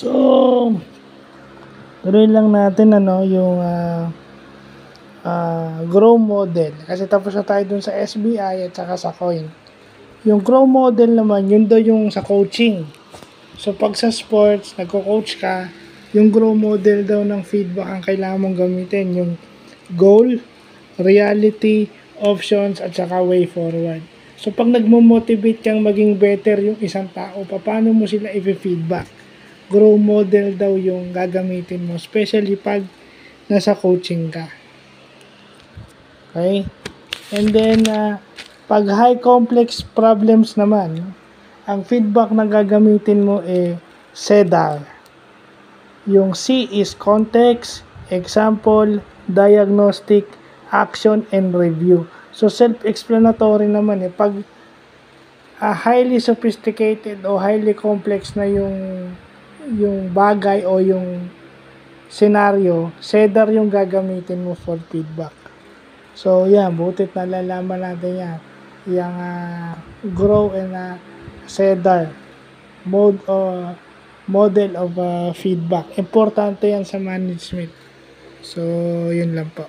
So, tuloy lang natin yung grow model. Kasi tapos na tayo dun sa SBI at saka sa coin. Yung grow model naman, yun daw yung sa coaching. So, pag sa sports, nagko-coach ka, yung grow model daw ng feedback ang kailangan mong gamitin. Yung goal, reality, options, at saka way forward. So, pag nagmo-motivate kang maging better yung isang tao, paano mo sila i-feedback? Grow model daw yung gagamitin mo, especially pag nasa coaching ka. Okay? And then, pag high complex problems naman, ang feedback na gagamitin mo CEDAR. Yung C is context, example, diagnostic, action, and review. So, self-explanatory naman pag highly sophisticated o highly complex na yung bagay o yung scenario, CEDAR yung gagamitin mo for feedback. So, butit nalalaman natin yan. Yung grow and CEDAR model of feedback. Importante yan sa management. So, yun lang po.